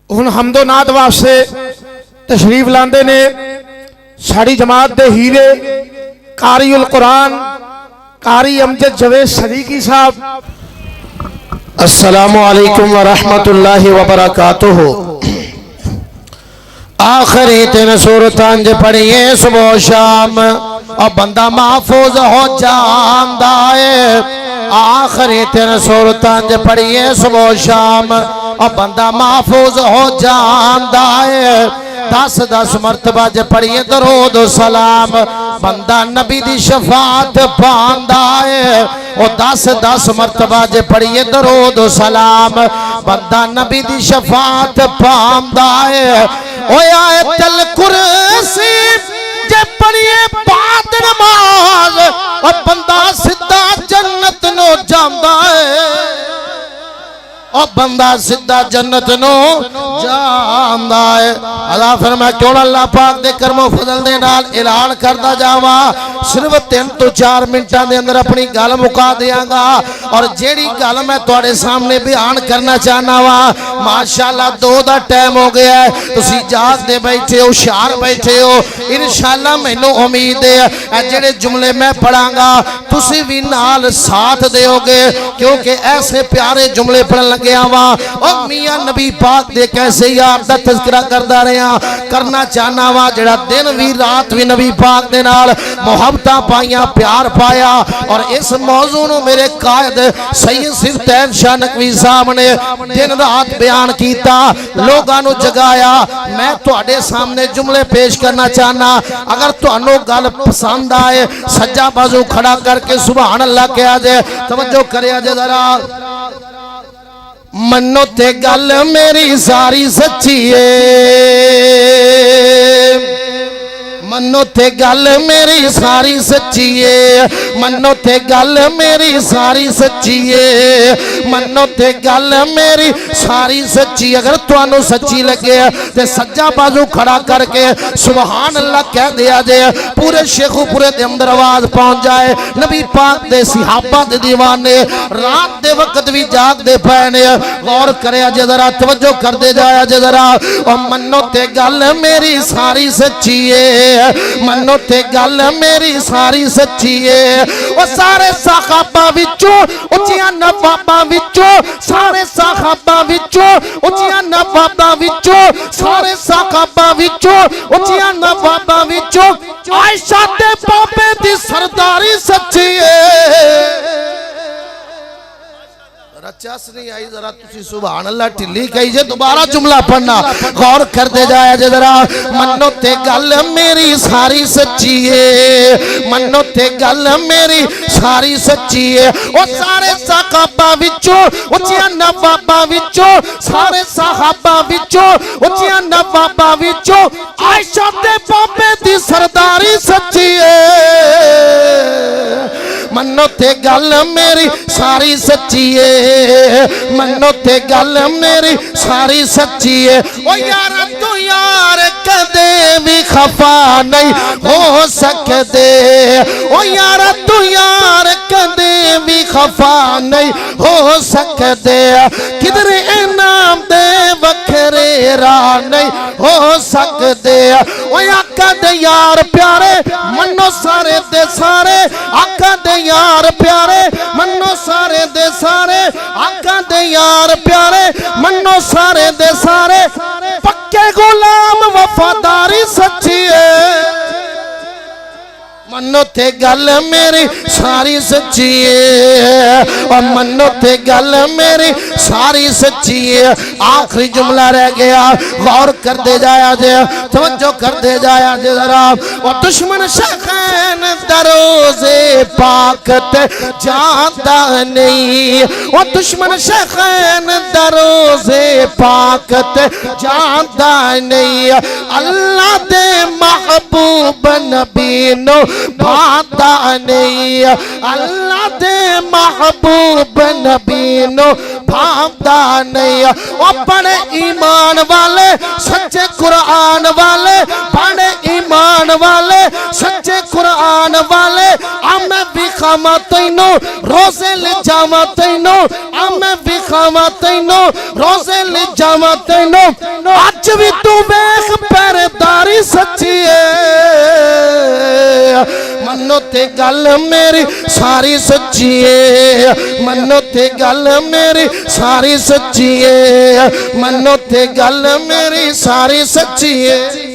हुण हमदो नात वास्ते तशरीफ लांदे ने साड़ी जमात दे हीरे कारी उल कुरान कारी अमजद जवेद सदीकी साहब। अस्सलामु अलैकुम व रहमतुल्लाहि व बरकातुहू। आखिरी 3 सूरतां जे पढ़िए सुबह शाम और बंदा महफूज हो जांदा है। आखिरी 3 सूरतां जे पढ़िए सुबह शाम और बंदा महफूज हो जांदा है। 10-10 मरतबा जे पढ़िए दरूद सलाम बंदा नबी दी शफात पांदा है। और 10-10 मरतबा जे पढ़िए दरूद सलाम बंदा नबी दी शफात पांदा है। ओया तल कुर्सी जे पढ़िए बाद नमाज और बंदा सीधा जन्नत नो जांदा है। और बंदा सीधा जन्नत नो जांदा है। अल्लाह फरमाए क्यों अल्लाह पाक दे करमो फजल दे नाल ऐलान करदा जावा। सिर्फ 3 तो 4 मिनटां दे अंदर अपनी गल मुका देंगा। और जेड़ी गल मैं तुहाडे सामने बयान करना चाहना वा माशाअल्लाह 2 दा टाइम हो गया है। तुसी जागदे बैठे हो हुशार बैठे हो। इंशाअल्लाह मैनू उम्मीद है जेड़े जुमले मैं पढ़ांगा तुसी भी नाल साथ देओगे क्योंकि ऐसे प्यारे जुमले पढ़न गया वा। और मियां नबी पाक दे कैसे यार दा तज़किरा करदा रहा करना चाहना वा जेड़ा दिन भी रात भी नबी पाक दे नाल मोहब्बतां पाइयां प्यार पाया। और इस मौजू नु मेरे कायद सैयद सिफ्तैन शाह नकवी साहब ने दिन रात बयान कीता लोगां नु जगाया। मैं तुहाडे सामने जुमले पेश करना चाहना। अगर तुहानू गल पसंद आए सज्जा बाजू खड़ा करके सुभान अल्लाह कहा जे तवज्जो करिया जे जरा। मन्नो ते गल मेरी सारी सच्ची है। मन्नो ते गल मेरी सारी सच्ची है। मन्नो ते गल मेरी सारी सच्ची है। मन्नो ते गल मेरी सारी सच्ची। अगर तुहानू सच्ची लगे ते सज्जा बाजू खड़ा करके सुभान अल्लाह कह दिया जे पूरे शेखुपुरे दे अंदर आवाज पहुंच जाए। नबी पाक दे सहाबा दे दीवाने रात दे वक्त भी जागदे पए ने। गौर करे जे जरा तवज्जो कर दे जाया जे जरा। और मन्नो ते गल मेरी सारी सच्ची है। मन्नो ते गल मेरी सारी सच्ची है। और सारे सहाबा विचों उच्चियां नवाबां विचों सारे सहाबा विचों उच्चियां नवाबां विचों सारे सहाबा विचों उच्चियां नवाबां विचों आयशा दे पापे दी सरदारी सच्ची है। रचस नहीं आई जरा तुसी सुभान अल्लाह ढिली कही जे दोबारा जुमला पढ़ना गौर कर दे जाया जे जरा। मन्नो ते गल मेरी सारी सच्ची है। मन्नो ते गल मेरी सारी सच्ची है। ओ सारे सहाबा विचों उच्चियां नवाबां विचों सारे सहाबा विचों उच्चियां नवाबां विचों आयशा दे पापे दी सरदारी सच्ची है। मन्नो ते गल मेरी सारी सच्ची है। मन्नो ते गल मेरी सारी सच्ची है। ओ यार तू यार कदे भी खफा नहीं हो सकते। ओ यार तू यार कदे भी खफा नहीं हो सकते। किधर इनाम दे वखरे राह नहीं हो सकते। ओ आका दे यार प्यारे मन्नो सारे दे सारे आका दे यार प्यारे मन्नो सारे दे सारे आका दे यार प्यारे मन्नो सारे दे सारे पक्के गुलाम वफादारी सच्ची है। मन्नो ते गल मेरी सारी सच्ची है। और मन्नो ते गल मेरी सारी सच्ची है। आखिरी जुमला रह गया गौर कर दे जाया जे तवज्जो कर दे जाया जे जरा। और दुश्मन शैखैन दरोज़े पाक ते जाता नहीं। और दुश्मन शैखैन दरोज़े पाक ते जाता नहीं। अल्लाह दे महबूब नबी नो भाता नहीं। अल्लाह दे महबूब नबी नो भाता नहीं। और बड़े ईमान वाले सच्चे कुरान वाले बड़े ईमान वाले सच्चे कुरान वाले आमे विखामा तैनो रोज़े ले जावा तैनो आमे दिखावा तैनू रोज़े ले जावा तैनू अज भी तू वेख पहरेदारी सच्ची है मन्नो ते गल मेरी सारी सच्ची है मन्नो ते गल मेरी सारी सच्ची है मन्नो ते गल मेरी सारी सच्ची है।